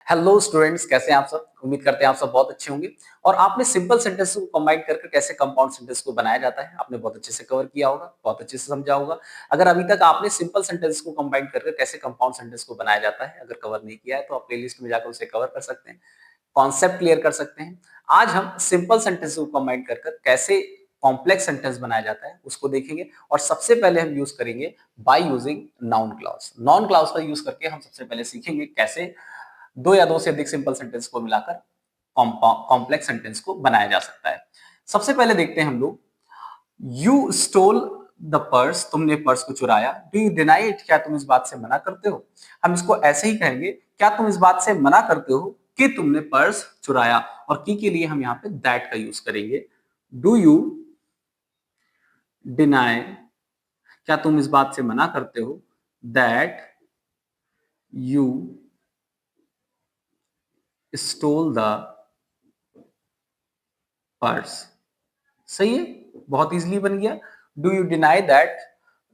Hello students, कैसे हैं आप सब। उम्मीद करते हैं आप सब बहुत अच्छे होंगे। और आपने सिंपल सेंटेंस को कंबाइन करके कैसे कंपाउंड सेंटेंस को बनाया जाता है आपने बहुत अच्छे से कवर किया होगा, बहुत अच्छे से समझा होगा। अगर अभी तक आपने सिंपल सेंटेंस को कंबाइन करके कैसे कंपाउंड सेंटेंस को बनाया जाता है अगर कवर नहीं किया है तो आप प्लेलिस्ट में जाकर उसे कवर कर सकते हैं, कॉन्सेप्ट क्लियर कर सकते हैं। आज हम सिंपल सेंटेंस को कंबाइन कर कैसे कॉम्प्लेक्स सेंटेंस बनाया जाता है उसको देखेंगे। और सबसे पहले हम यूज करेंगे by using noun clause. Noun clause का यूज करके हम सबसे पहले सीखेंगे कैसे दो या दो से अधिक सिंपल सेंटेंस को मिलाकर कॉम्प्लेक्स सेंटेंस को बनाया जा सकता है। सबसे पहले देखते हैं हम लोग, यू स्टोल द पर्स, तुमने पर्स को चुराया। डू यू डिनाई इट, क्या तुम इस बात से मना करते हो। हम इसको ऐसे ही कहेंगे, क्या तुम इस बात से मना करते हो कि तुमने पर्स चुराया। और की के लिए हम यहाँ पे दैट का यूज करेंगे। डू यू डिनाई, क्या तुम इस बात से मना करते हो that you stole the purse. सही है, बहुत इजीली बन गया। Do you deny that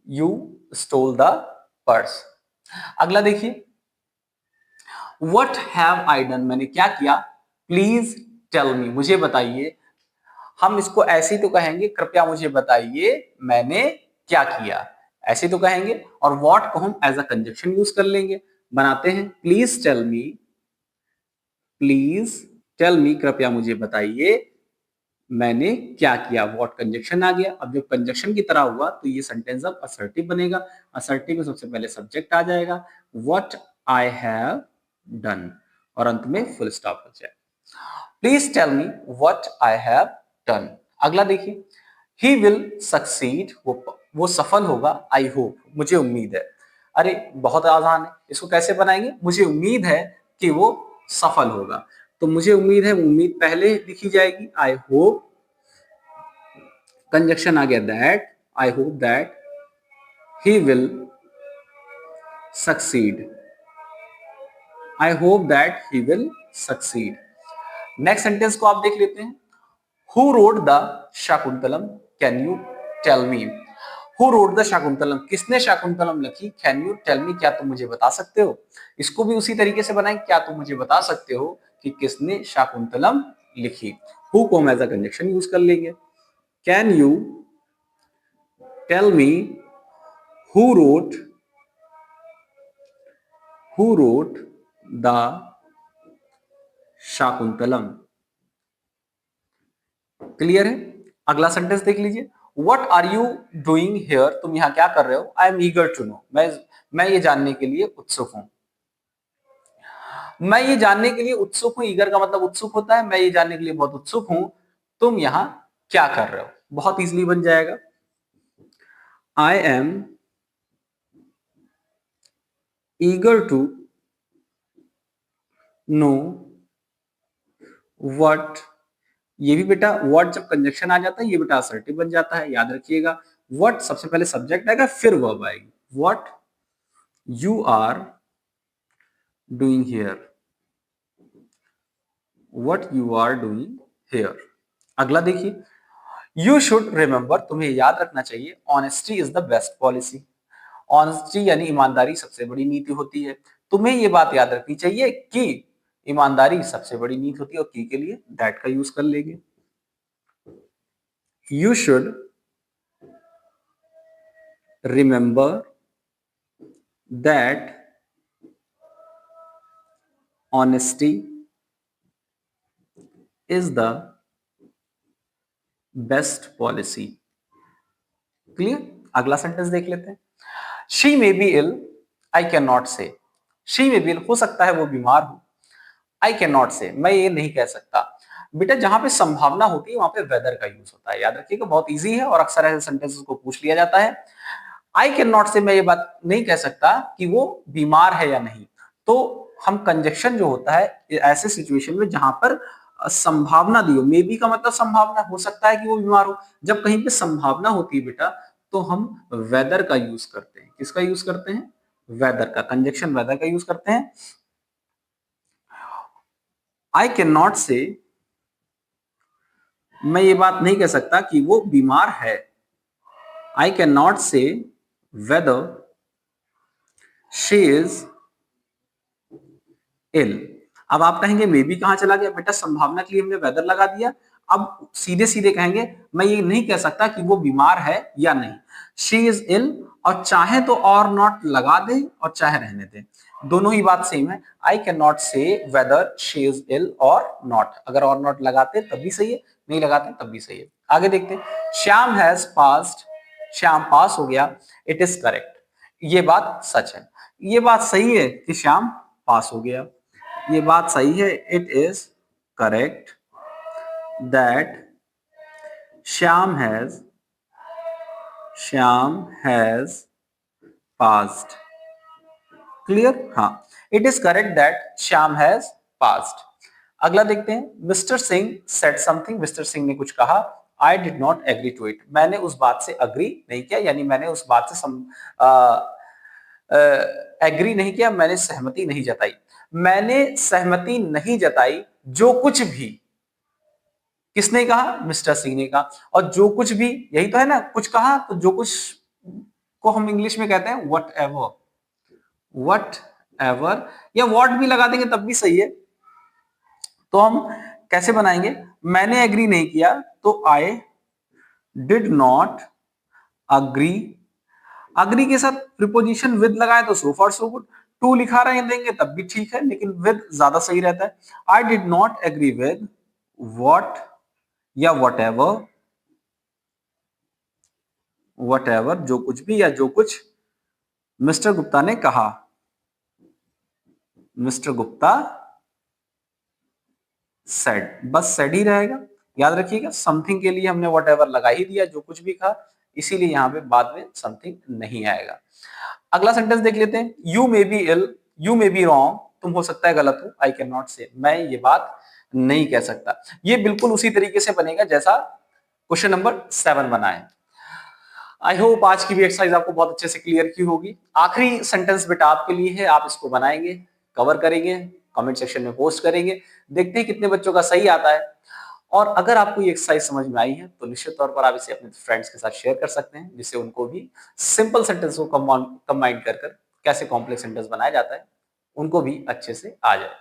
you stole the purse. अगला देखिए, वट हैव आई डन, मैंने क्या किया। प्लीज टेल मी, मुझे बताइए। हम इसको ऐसे ही तो कहेंगे, कृपया मुझे बताइए मैंने क्या किया, ऐसे तो कहेंगे। और व्हाट को हम एज अ कंजक्शन यूज कर लेंगे। बनाते हैं, please tell me, please tell me, कृपया मुझे बताइए मैंने क्या किया। व्हाट कंजक्शन आ गया। अब जब कंजक्शन की तरह हुआ तो ये सेंटेंस अब असर्टिव बनेगा। असर्टिव में सबसे पहले सब्जेक्ट आ जाएगा, व्हाट आई हैव डन, और अंत में फुल स्टॉप हो जाए। Please tell me what I have done. अगला देखिए, ही विल सक्सीड, वो सफल होगा। आई होप, मुझे उम्मीद है। अरे बहुत आसान है, इसको कैसे बनाएंगे। मुझे उम्मीद है कि वो सफल होगा, तो मुझे उम्मीद है, उम्मीद पहले लिखी जाएगी। आई होप, कंजक्शन आ गया that, I hope that he will succeed, I hope that he will succeed. Next sentence को आप देख लेते हैं, who wrote the Shakuntalam, can you tell me. Who wrote the Shakuntalam, किसने शाकुंतलम लिखी। कैन यू टेल मी, क्या तुम मुझे बता सकते हो। इसको भी उसी तरीके से बनाएं, क्या तुम मुझे बता सकते हो कि किसने शाकुंतलम लिखी। हु को हम एज अ कंजक्शन यूज कर लेंगे। Can you tell me who wrote, who wrote the Shakuntalam. Clear है। अगला सेंटेंस देख लीजिए, what are you doing here, तुम यहाँ क्या कर रहे हो। I am eager to know, मैं ये जानने के लिए उत्सुक हूं। मैं ये जानने के लिए उत्सुक हूं, ईगर का मतलब उत्सुक होता है। मैं ये जानने के लिए बहुत उत्सुक हूं तुम यहाँ क्या कर रहे हो। बहुत इजीली बन जाएगा, I am eager to know what. ये भी बेटा व्हाट जब कंजक्शन आ जाता है ये बेटा असर्टिव बन जाता है, याद रखिएगा। व्हाट सबसे पहले सब्जेक्ट आएगा फिर वर्ब आएगी। What you are doing here, what you are doing here. अगला देखिए, यू शुड रिमेंबर, तुम्हें याद रखना चाहिए, honesty is the best policy. Honesty यानी ईमानदारी सबसे बड़ी नीति होती है। तुम्हें ये बात याद रखनी चाहिए कि ईमानदारी सबसे बड़ी नीति होती है। और की के लिए दैट का यूज कर लेंगे। You should remember that honesty is the best policy। Clear. अगला सेंटेंस देख लेते हैं, she may be ill, I can not say. She may be ill, हो सकता है वो बीमार हो। आई कैन नॉट से, मैं ये नहीं कह सकता। बेटा जहां पे संभावना होती है वहां पे वेदर का यूज होता है, याद रखिएगा। बहुत इजी है और अक्सर ऐसे सेंटेंसेस को पूछ लिया जाता है। आई कैन नॉट से, मैं ये बात नहीं कह सकता कि वो बीमार है या नहीं। तो हम कंजक्शन जो होता है ऐसे सिचुएशन में जहां पर संभावना दी हो, मे बी का मतलब संभावना हो सकता है कि वो बीमार हो। जब कहीं पे संभावना होती है बेटा तो हम वेदर का यूज करते हैं। किसका यूज करते हैं, वेदर का। कंजक्शन वेदर का यूज करते हैं। आई कैन नॉट से, मैं ये बात नहीं कह सकता कि वो बीमार है। आई कैन नॉट से वेदर शी इज इल। अब आप कहेंगे मे बी कहाँ चला गया? बेटा संभावना के लिए हमने वेदर लगा दिया। अब सीधे-सीधे कहेंगे मैं ये नहीं कह सकता कि वो बीमार है या नहीं। शी इज़ इल और चाहे तो और नॉट लगा दें और चाहे रहने दें। दोनों ही बात सेम है। आई कैन नॉट से वेदर शी इज़ इल और नॉट। अगर और नॉट लगाते तब भी सही है, नहीं लगाते तब भी सही है। आगे देखते हैं। श्याम हैज़ पास्ड, श्याम पास हो गया। It is correct. ये बात सच है। ये बात सही है कि श्याम पास हो गया। ये बात सही है। It is correct that Shyam has passed. Clear? हाँ, it is correct that Shyam has passed. अगला देखते हैं। Mister Singh said something, mister Singh ने कुछ कहा। I did not agree to it, मैंने उस बात से अग्री नहीं किया, यानी मैंने उस बात से एग्री नहीं किया, मैंने सहमति नहीं जताई। मैंने सहमति नहीं जताई जो कुछ भी, किसने कहा? मिस्टर सिंह ने कहा। और जो कुछ भी, यही तो है ना, कुछ कहा तो जो कुछ को हम इंग्लिश में कहते हैं वट एवर। वट एवर या वॉट भी लगा देंगे तब भी सही है। तो हम कैसे बनाएंगे? मैंने एग्री नहीं किया तो I did not agree. Agree के साथ प्रीपोजिशन विद लगाए तो so far so good. To लिखा रहे देंगे तब भी ठीक है, लेकिन विद ज्यादा सही रहता है। I did not agree with what या वट एवर, जो कुछ भी या जो कुछ मिस्टर गुप्ता ने कहा। मिस्टर गुप्ता सेड, बस सेड ही रहेगा। याद रखिएगा समथिंग के लिए हमने वट एवर लगा ही दिया, जो कुछ भी कहा, इसीलिए यहां पे बाद में समथिंग नहीं आएगा। अगला सेंटेंस देख लेते हैं। You may be ill, you may be wrong, तुम हो सकता है गलत हो। आई कैन नॉट से, मैं ये बात नहीं कह सकता। ये बिल्कुल उसी तरीके से बनेगा जैसा क्वेश्चन नंबर 7 बना है। आई होप आज की भी एक्सरसाइज आपको बहुत अच्छे से क्लियर की होगी। आखिरी सेंटेंस बेटा आपके लिए है, आप इसको बनाएंगे, कवर करेंगे, कमेंट सेक्शन में पोस्ट करेंगे। देखते हैं कितने बच्चों का सही आता है। और अगर आपको ये एक्सरसाइज समझ में आई है तो निश्चित तौर पर आप इसे अपने फ्रेंड्स के साथ शेयर कर सकते हैं, जिससे उनको भी सिंपल सेंटेंस को कंबाइन कर कैसे कॉम्प्लेक्स सेंटेंस बनाया जाता है उनको भी अच्छे से आ जाए।